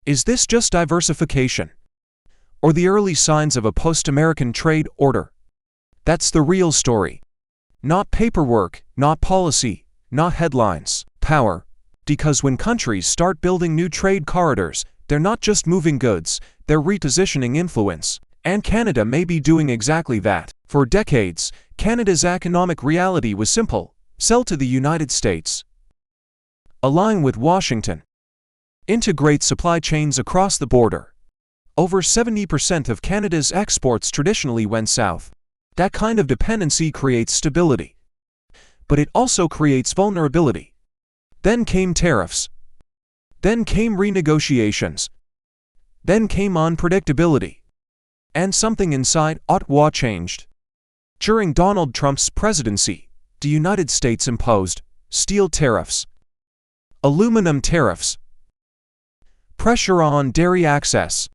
Is this just diversification? Or the early signs of a post-American trade order? That's the real story. Not paperwork, not policy, not headlines. Power. Because when countries start building new trade corridors, they're not just moving goods, they're repositioning influence. And Canada may be doing exactly that. For decades, Canada's economic reality was simple: sell to the United States, align with Washington, integrate supply chains across the border. Over 70% of Canada's exports traditionally went south. That kind of dependency creates stability, but it also creates vulnerability. Then came tariffs. Then came renegotiations. Then came unpredictability. And something inside Ottawa changed. During Donald Trump's presidency, the United States imposed steel tariffs, aluminum tariffs, pressure on dairy access,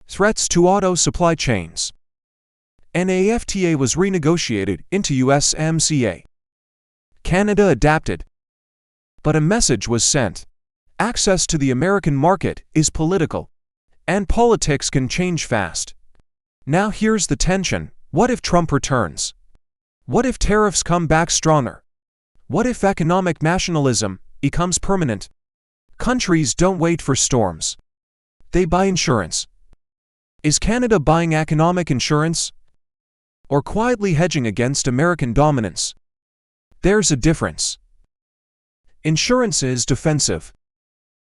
threats to auto supply chains. NAFTA was renegotiated into USMCA. Canada adapted. But a message was sent. Access to the American market is political, and politics can change fast. Now here's the tension. What if Trump returns? What if tariffs come back stronger? What if economic nationalism becomes permanent? Countries don't wait for storms. They buy insurance. Is Canada buying economic insurance? Or quietly hedging against American dominance? There's a difference. Insurance is defensive.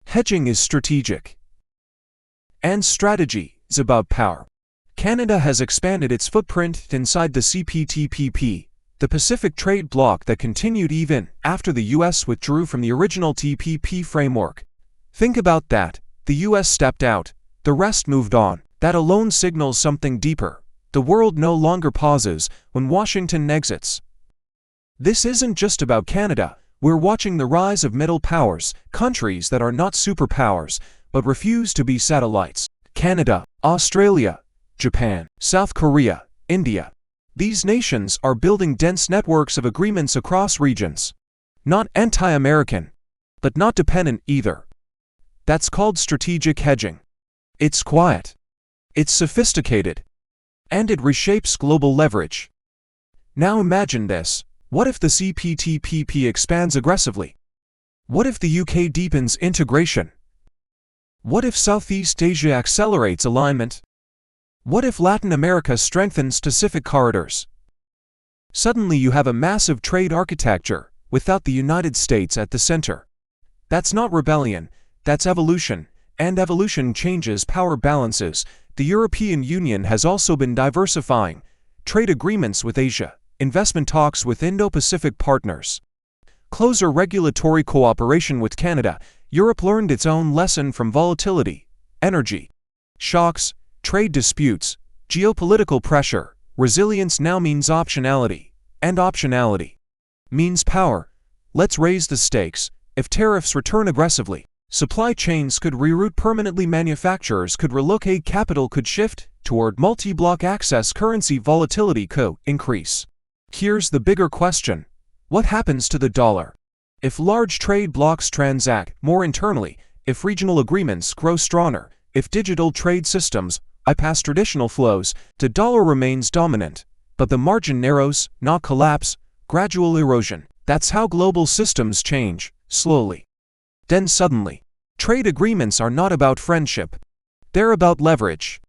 Hedging is strategic. And strategy is about power. Canada has expanded its footprint inside the CPTPP, the Pacific Trade Bloc that continued even after the US withdrew from the original TPP framework. Think about that. The US stepped out, the rest moved on. That alone signals something deeper. The world no longer pauses when Washington exits. This isn't just about Canada. We're watching the rise of middle powers, countries that are not superpowers, but refuse to be satellites. Canada, Australia, Japan, South Korea, India. These nations are building dense networks of agreements across regions. Not anti-American, but not dependent either. That's called strategic hedging. It's quiet. It's sophisticated. And it reshapes global leverage. Now imagine this. What if the CPTPP expands aggressively? What if the UK deepens integration? What if Southeast Asia accelerates alignment? What if Latin America strengthens Pacific corridors? Suddenly you have a massive trade architecture, without the United States at the center. That's not rebellion, that's evolution, and evolution changes power balances. The European Union has also been diversifying. Trade agreements with Asia, investment talks with Indo-Pacific partners, closer regulatory cooperation with Canada. Europe learned its own lesson from volatility, energy shocks, trade disputes, geopolitical pressure. Resilience now means optionality, and optionality means power. Let's raise the stakes. If tariffs return aggressively, supply chains could reroute permanently, manufacturers could relocate, capital could shift toward multi-block access, currency volatility could increase. Here's the bigger question. What happens to the dollar? If large trade blocs transact more internally, if regional agreements grow stronger, if digital trade systems bypass traditional flows, the dollar remains dominant. But the margin narrows, not collapse, gradual erosion. That's how global systems change, slowly. Then suddenly, trade agreements are not about friendship. They're about leverage.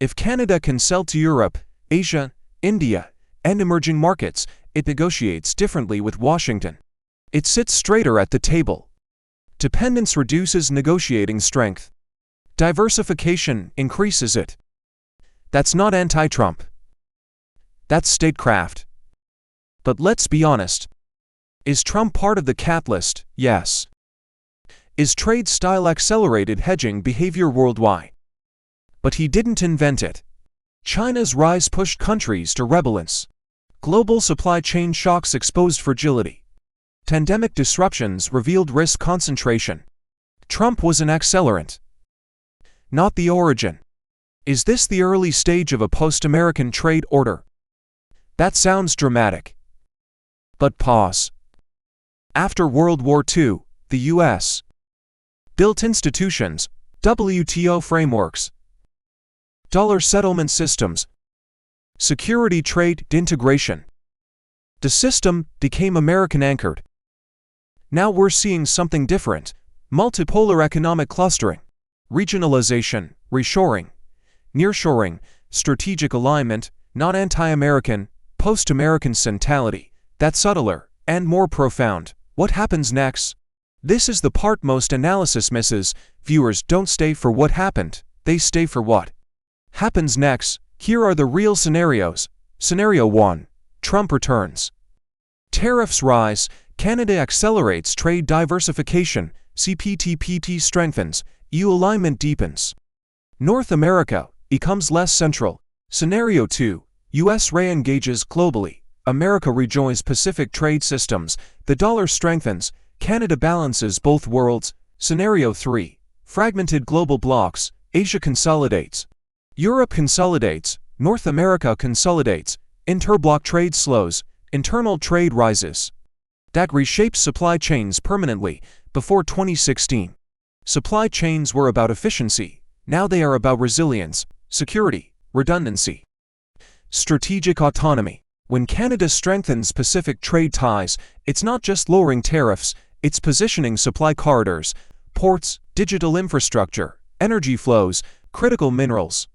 If Canada can sell to Europe, Asia, India, and emerging markets, it negotiates differently with Washington. It sits straighter at the table. Dependence reduces negotiating strength. Diversification increases it. That's not anti-Trump. That's statecraft. But let's be honest. Is Trump part of the catalyst? Yes. Is trade style accelerated hedging behavior worldwide? But he didn't invent it. China's rise pushed countries to relevance. Global supply chain shocks exposed fragility. Pandemic disruptions revealed risk concentration. Trump was an accelerant, not the origin. Is this the early stage of a post-American trade order? That sounds dramatic. But pause. After World War II, the U.S. built institutions, WTO frameworks, dollar settlement systems, security trade integration. The system became American-anchored. Now we're seeing something different: multipolar economic clustering, regionalization, reshoring, nearshoring, strategic alignment, not anti-American, post-American mentality, that's subtler and more profound. What happens next? This is the part most analysis misses. Viewers don't stay for what happened, they stay for what happens next. Here are the real scenarios. Scenario 1. Trump returns. Tariffs rise, Canada accelerates trade diversification, CPTPP strengthens, EU alignment deepens. North America becomes less central. Scenario 2. US re-engages globally, America rejoins Pacific trade systems, the dollar strengthens, Canada balances both worlds. Scenario 3. Fragmented global blocks, Asia consolidates. Europe consolidates, North America consolidates, interblock trade slows, internal trade rises. That reshapes supply chains permanently. Before 2016, supply chains were about efficiency. Now they are about resilience, security, redundancy, strategic autonomy. When Canada strengthens Pacific trade ties, it's not just lowering tariffs, it's positioning supply corridors, ports, digital infrastructure, energy flows, critical minerals.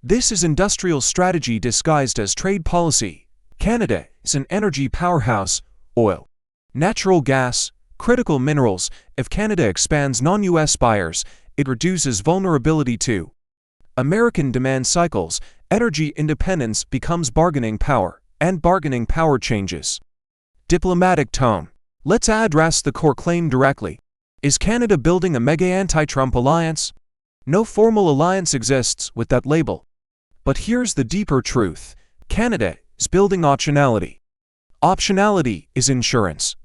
This is industrial strategy disguised as trade policy. Canada is an energy powerhouse: oil, natural gas, critical minerals. If Canada expands non-US buyers, it reduces vulnerability to American demand cycles. Energy independence becomes bargaining power, and bargaining power changes diplomatic tone. Let's address the core claim directly. Is Canada building a mega anti-Trump alliance? No formal alliance exists with that label. But here's the deeper truth: Canada is building optionality. Optionality is insurance.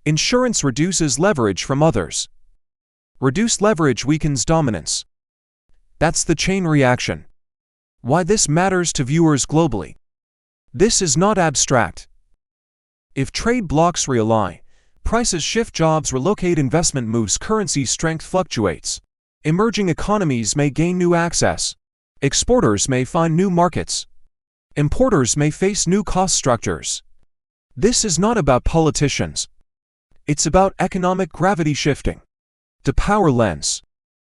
Insurance reduces leverage from others. Reduced leverage weakens dominance. That's the chain reaction. Why this matters to viewers globally. This is not abstract. If trade blocks realign, prices shift, jobs relocate, investment moves, currency strength fluctuates. Emerging economies may gain new access. Exporters may find new markets. Importers may face new cost structures. This is not about politicians. It's about economic gravity shifting. The power lens.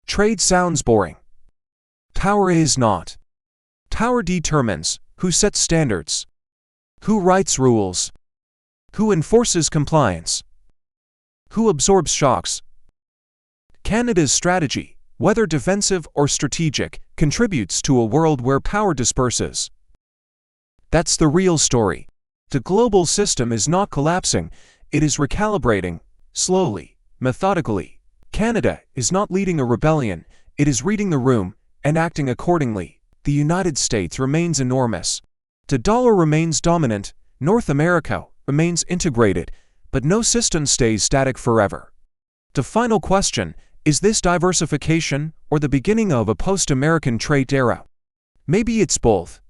Trade sounds boring. Power is not. Power determines who sets standards, who writes rules, who enforces compliance, who absorbs shocks. Canada's strategy, whether defensive or strategic, contributes to a world where power disperses. That's the real story. The global system is not collapsing, it is recalibrating, slowly, methodically. Canada is not leading a rebellion, it is reading the room and acting accordingly. The United States remains enormous. The dollar remains dominant, North America remains integrated, but no system stays static forever. The final question: is this diversification or the beginning of a post-American trade era? Maybe it's both.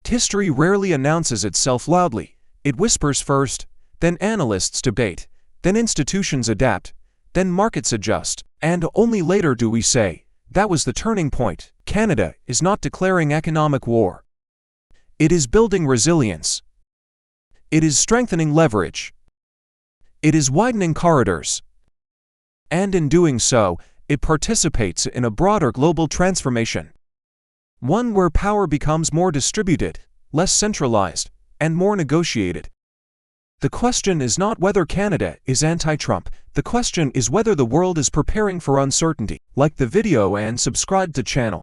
History rarely announces itself loudly. It whispers first, then analysts debate, then institutions adapt, then markets adjust, and only later do we say, that was the turning point. Canada is not declaring economic war. It is building resilience. It is strengthening leverage. It is widening corridors. And in doing so, it participates in a broader global transformation. One where power becomes more distributed, less centralized, and more negotiated. The question is not whether Canada is anti-Trump, the question is whether the world is preparing for uncertainty. Like the video and subscribe to channel.